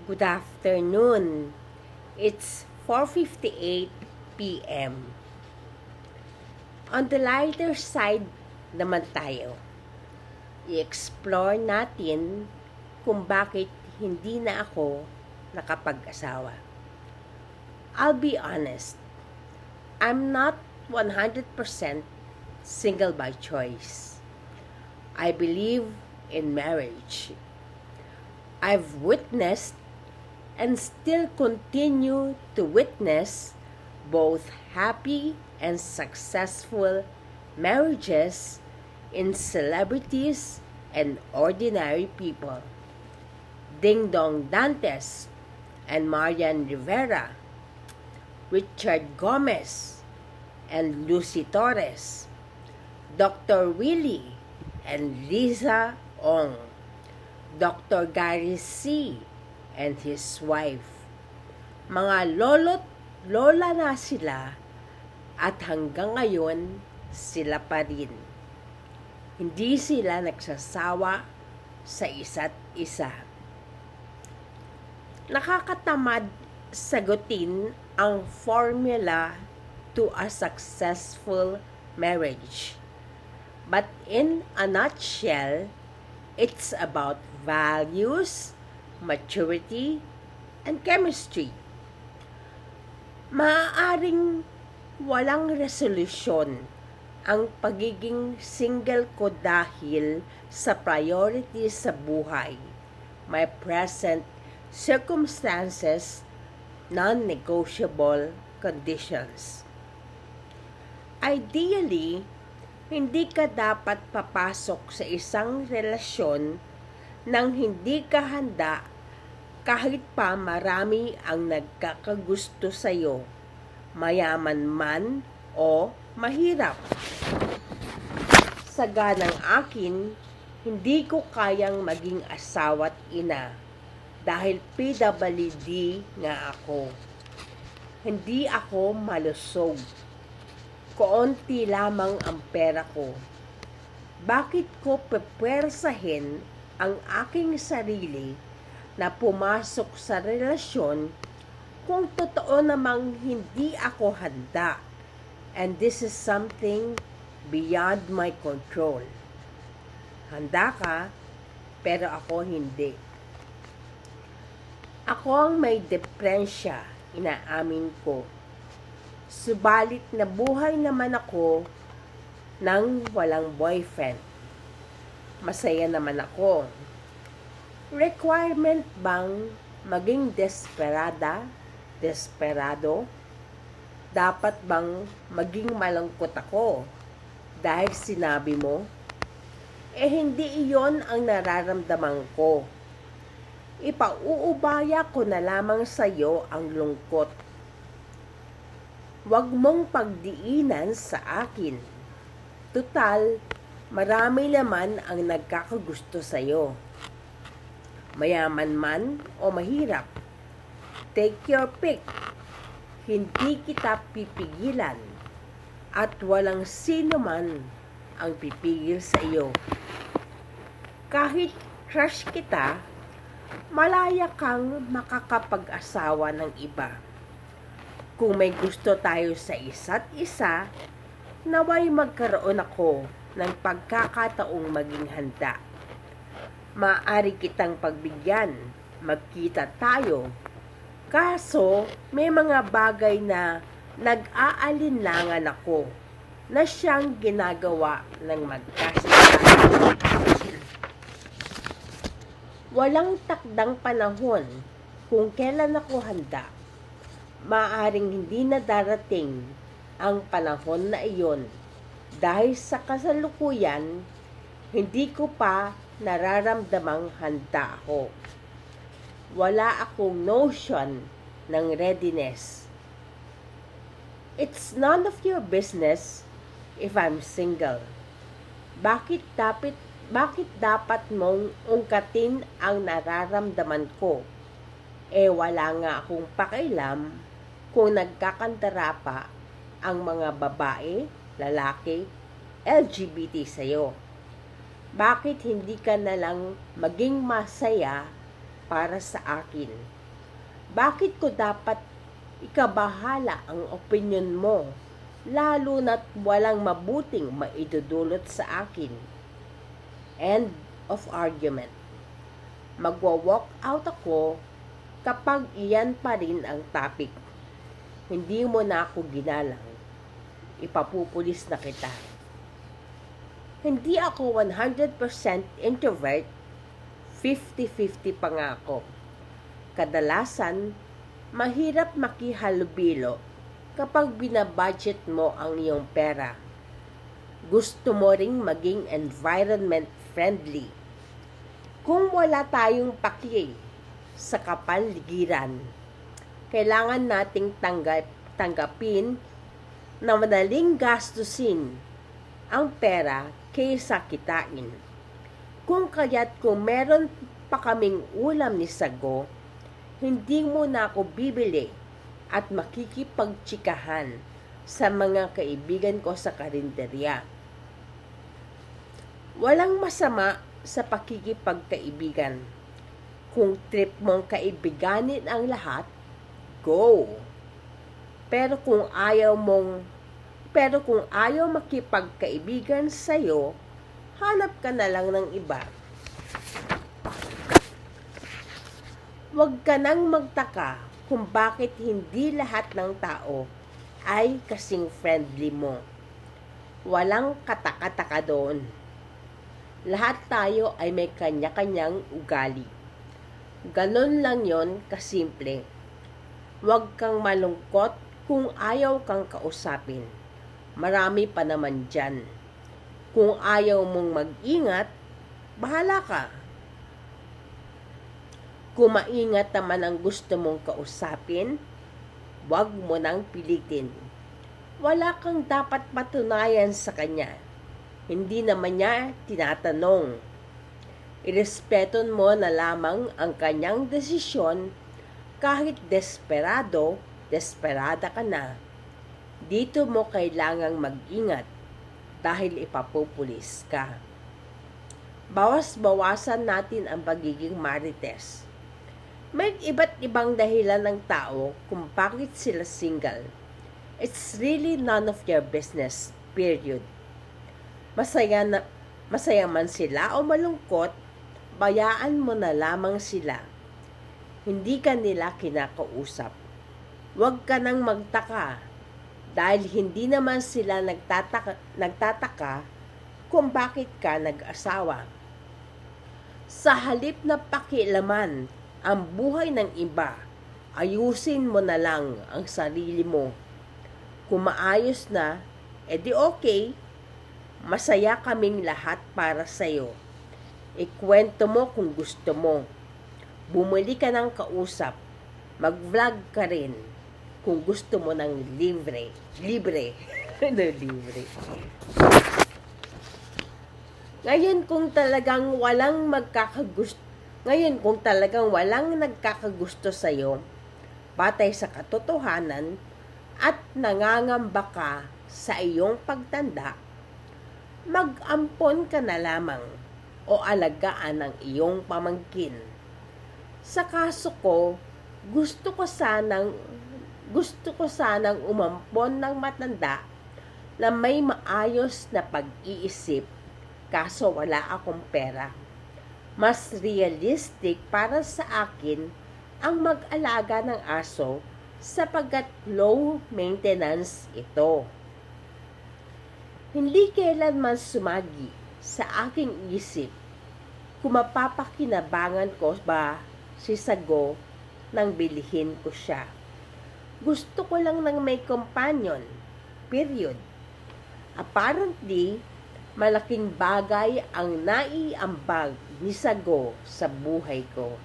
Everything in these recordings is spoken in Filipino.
Good afternoon. It's 4:58 p.m. On the lighter side naman tayo. I-explore natin kung bakit hindi na ako nakapag-asawa. I'll be honest. I'm not 100% single by choice. I believe in marriage. I've witnessed and still continue to witness both happy and successful marriages in celebrities and ordinary people. Ding Dong Dantes and Marian Rivera, Richard Gomez and Lucy Torres, Dr. Willie and Lisa Ong, Dr. Gary C. and his wife. Mga lolo't lola na sila at hanggang ngayon sila pa rin. Hindi sila nagsasawa sa isa't isa. Nakakatamad sagutin ang formula to a successful marriage. But in a nutshell, it's about values, maturity, and chemistry. Maaaring walang resolusyon ang pagiging single ko dahil sa priorities sa buhay, my present circumstances, non-negotiable conditions. Ideally, hindi ka dapat papasok sa isang relasyon nang hindi ka handa kahit pa marami ang nagkakagusto sa'yo, mayaman man o mahirap. Sa ganang akin, hindi ko kayang maging asawa't ina dahil PWD nga ako. Hindi ako malusog. Koonti lamang ang pera ko. Bakit ko pepwersahin ang aking sarili na pumasok sa relasyon kung totoo namang hindi ako handa, and this is something beyond my control. Handa ka, pero ako hindi. Ako ang may depresya, inaamin ko. Subalit nabuhay naman ako nang walang boyfriend. Masaya naman ako. Requirement bang maging desperado? Dapat bang maging malungkot ako dahil sinabi mo? Hindi iyon ang nararamdaman ko. Ipauubaya ko na lamang sa iyo ang lungkot. Huwag mong pagdiinan sa akin. Tutal, marami naman ang nagkakagusto sa iyo. Mayaman man o mahirap. Take your pick. Hindi kita pipigilan at walang sino man ang pipigil sa iyo. Kahit crush kita, malaya kang makakapag-asawa ng iba. Kung may gusto tayo sa isa't isa, naway magkaroon ako ng pagkakataong maging handa. Maaari kitang pagbigyan, magkita tayo. Kaso, may mga bagay na nag-aalinlangan ako na siyang ginagawa ng magkasama. Walang takdang panahon kung kailan ako handa. Maaring hindi na darating ang panahon na iyon dahil sa kasalukuyan, hindi ko pa nararamdamang handa ako. Wala akong notion ng readiness. It's none of your business if I'm single. Bakit dapat mong ungkatin ang nararamdaman ko? Wala nga akong pakialam kung nagkakantara pa ang mga babae, lalaki, LGBT sa'yo. Bakit hindi ka na lang maging masaya para sa akin? Bakit ko dapat ikabahala ang opinyon mo, lalo na't walang mabuting maidudulot sa akin? End of argument. Magwa-walk out ako kapag iyan pa rin ang topic. Hindi mo na ako ginalang. Ipapupulis na kita. Hindi ako 100% introvert, 50-50 pa nga ako. Kadalasan, mahirap makihalubilo kapag binabudget mo ang iyong pera. Gusto mo ring maging environment friendly. Kung wala tayong paki sa kapaligiran, kailangan nating tanggapin na madaling gastusin ang pera kaysa kitain. Kung meron pa kaming ulam ni Sago, hindi mo na ako bibili at makikipagtsikahan sa mga kaibigan ko sa karinderya. Walang masama sa pakikipagkaibigan. Kung trip mong kaibiganin ang lahat, go. Pero kung ayaw makipagkaibigan sa'yo, hanap ka na lang ng iba. Huwag ka nang magtaka kung bakit hindi lahat ng tao ay kasing friendly mo. Walang kataka-taka doon. Lahat tayo ay may kanya-kanyang ugali. Ganon lang yon kasimple. Huwag kang malungkot kung ayaw kang kausapin. Marami pa naman dyan. Kung ayaw mong mag-ingat, bahala ka. Kung maingat naman ang gusto mong kausapin, huwag mo nang pilitin. Wala kang dapat patunayan sa kanya. Hindi naman niya tinatanong. Irespeto mo na lamang ang kanyang desisyon kahit desperada ka na. Dito mo kailangang mag-ingat dahil ipapupulis ka. Bawas-bawasan natin ang pagiging marites. May iba't ibang dahilan ng tao kung bakit sila single. It's really none of your business, period. Masaya man sila o malungkot, bayaan mo na lamang sila. Hindi ka nila kinakausap. Huwag ka nang magtaka dahil hindi naman sila nagtataka kung bakit ka nag-asawa. Sa halip na pakialaman ang buhay ng iba, ayusin mo na lang ang sarili mo. Kung maayos na, edi okay. Masaya kaming lahat para sa'yo. Ikwento mo kung gusto mo. Bumili ka ng kausap. Mag-vlog ka rin kung gusto mo ng libre. Libre. Ngayon kung talagang walang nagkakagusto sa'yo, batay sa katotohanan, at nangangamba ka sa iyong pagtanda, mag-ampon ka na lamang o alagaan ang iyong pamangkin. Sa kaso ko, gusto ko sanang umampon ng matanda na may maayos na pag-iisip, kaso wala akong pera. Mas realistic para sa akin ang mag-alaga ng aso sapagkat low maintenance ito. Hindi kailanman sumagi sa aking isip kung mapapakinabangan ko ba si Sago nang bilhin ko siya. Gusto ko lang ng may companion, period. Apparently, malaking bagay ang naiambag ni Sago sa buhay ko.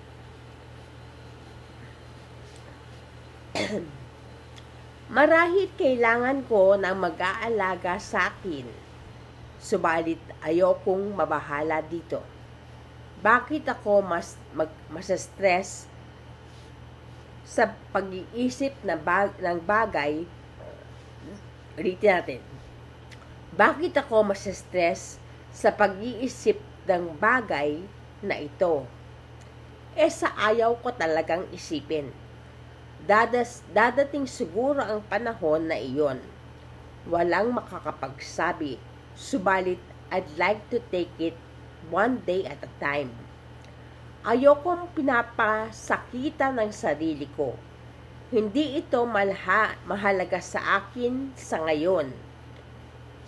Marahil kailangan ko ng mag-aalaga sa akin. Subalit ayokong mabahala dito. Bakit ako mas-stress sa pag-iisip ng bagay? Ulitin natin. Bakit ako mas-stress sa pag-iisip ng bagay na ito? Sa ayaw ko talagang isipin. Dadating siguro ang panahon na iyon. Walang makakapagsabi, subalit I'd like to take it one day at a time. Ayokong pinapasakitan ng sarili ko. Hindi ito mahalaga sa akin sa ngayon.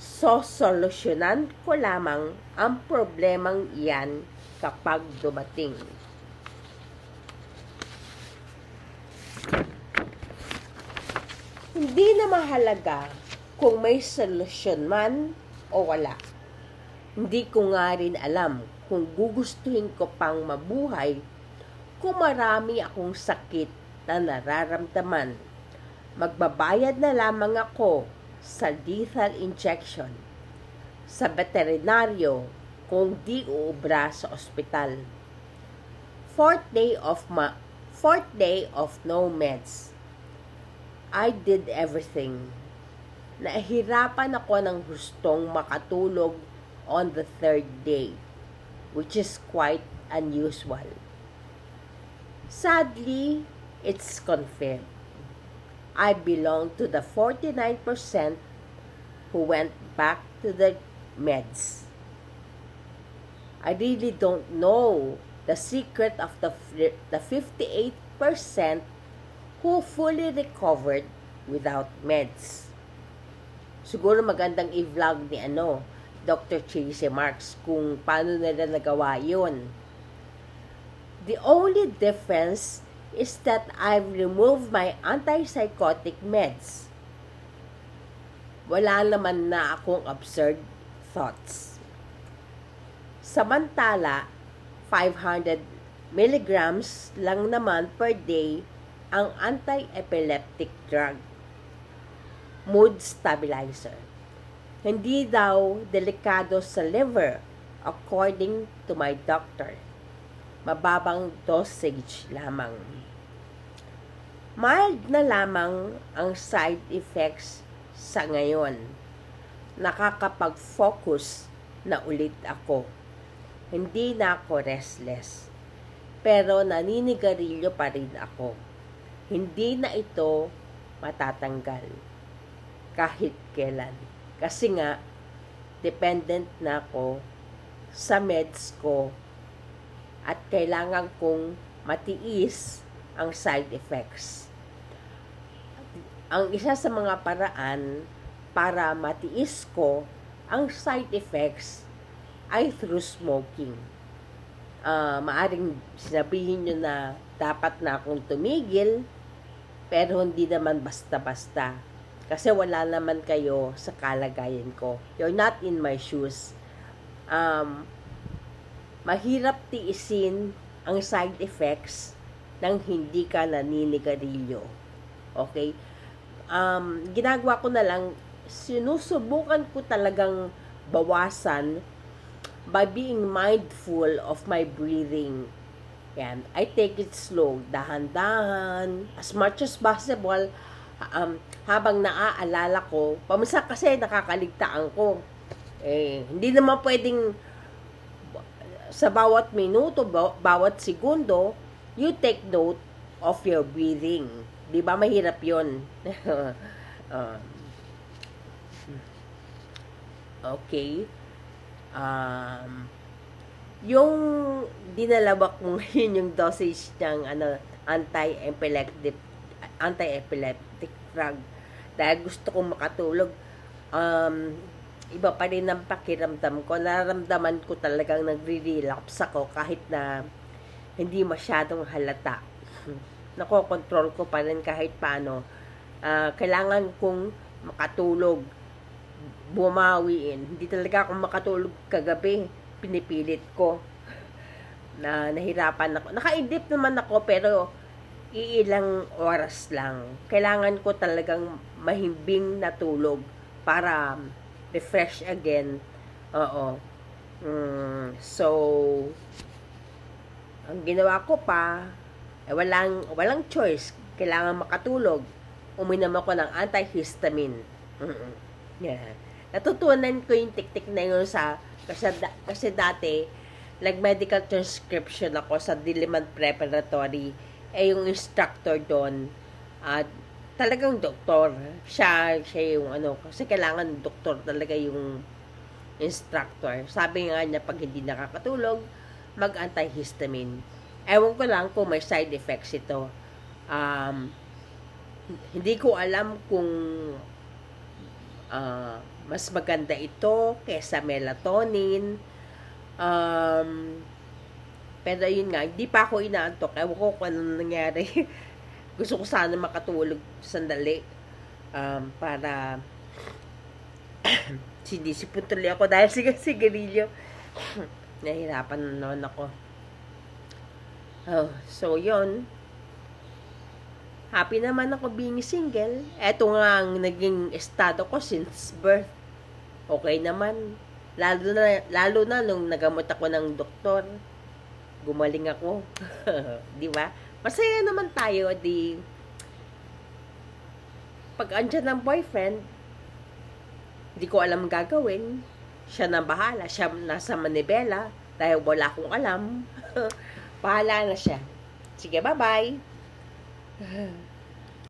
Solusyonan ko lamang ang problemang iyan kapag dumating. Hindi na mahalaga kung may solusyon man o wala. Hindi ko nga rin alam kung gugustuhin ko pang mabuhay kung marami akong sakit na nararamdaman. Magbabayad na lamang ako sa lethal injection, sa veterinaryo kung di uubra sa ospital. Fourth day of no meds. I did everything. Nahirapan ako ng gustong makatulog on the third day, which is quite unusual. Sadly, it's confirmed. I belong to the 49% who went back to the meds. I really don't know the secret of the 58% who fully recovered without meds. Siguro magandang i-vlog ni Dr. Tracy Marks kung paano nila nagawa yun. The only difference is that I've removed my antipsychotic meds. Wala naman na akong absurd thoughts. Samantala, 500 milligrams lang naman per day ang anti-epileptic drug, mood stabilizer. Hindi daw delikado sa liver according to my doctor. Mababang dosage lamang. Mild na lamang ang side effects sa ngayon. Nakakapag-focus na ulit ako. Hindi na ako restless. Pero naninigarilyo pa rin ako. Hindi na ito matatanggal kahit kailan. Kasi nga, dependent na ako sa meds ko at kailangan kong matiis ang side effects. Ang isa sa mga paraan para matiis ko ang side effects ay through smoking. Maaring sinabihin nyo na dapat na akong tumigil, pero hindi naman basta-basta. Kasi wala naman kayo sa kalagayan ko. You're not in my shoes. Mahirap tiisin ang side effects nang hindi ka naninigarilyo. Okay? Ginagawa ko na lang, sinusubukan ko talagang bawasan by being mindful of my breathing. Yan. I take it slow, dahan-dahan, as much as possible, habang naaalala ko. Paminsan kasi nakakaligtaan ko. Hindi naman pwedeng sa bawat minuto, bawat segundo, you take note of your breathing. Di ba mahirap yun? Okay. Yung dinalawak mo ngayon yung dosage ng anti-epileptic drug dahil gusto kong makatulog, iba pa rin ang pakiramdam ko. Nararamdaman ko talagang nagre-relapse ako kahit na hindi masyadong halata. Nakokontrol ko pa rin kahit paano. Kailangan kong makatulog, bumawiin. Hindi talaga ako makatulog kagabi. Pinipilit ko na nahirapan ako. Nakaidip naman ako pero iilang oras lang. Kailangan ko talagang mahimbing na tulog para refresh again. Oo. So, ang ginawa ko pa, walang choice. Kailangan makatulog. Uminom ako ng antihistamine. Yeah. Natutunan ko yung tiktik na yun kasi dati, medical transcription ako sa Diliman Preparatory. Yung instructor doon, At talagang doktor. Siya yung ano, kasi kailangan doktor talaga yung instructor. Sabi nga niya, pag hindi nakakatulog, mag-antihistamine. Ewan ko lang kung may side effects ito. Um, Hindi ko alam kung mas maganda ito kesa melatonin. Um, pero yun nga, hindi pa ako inaantok. Ewan ko kung ano nangyari. Gusto ko sana makatulog sandali. Para sinisipon tuloy ako dahil sigarilyo. Nahirapan na naman ako. So yun. Happy naman ako being single. Eto nga ang naging estado ko since birth. Okay naman. Lalo na nung nagamot ako ng doktor. Gumaling ako. Di ba? Masaya naman tayo, di. Pag andyan ng boyfriend, di ko alam gagawin. Siya na bahala. Siya nasa Manibela. Dahil wala akong alam. Bahala na siya. Sige, bye-bye.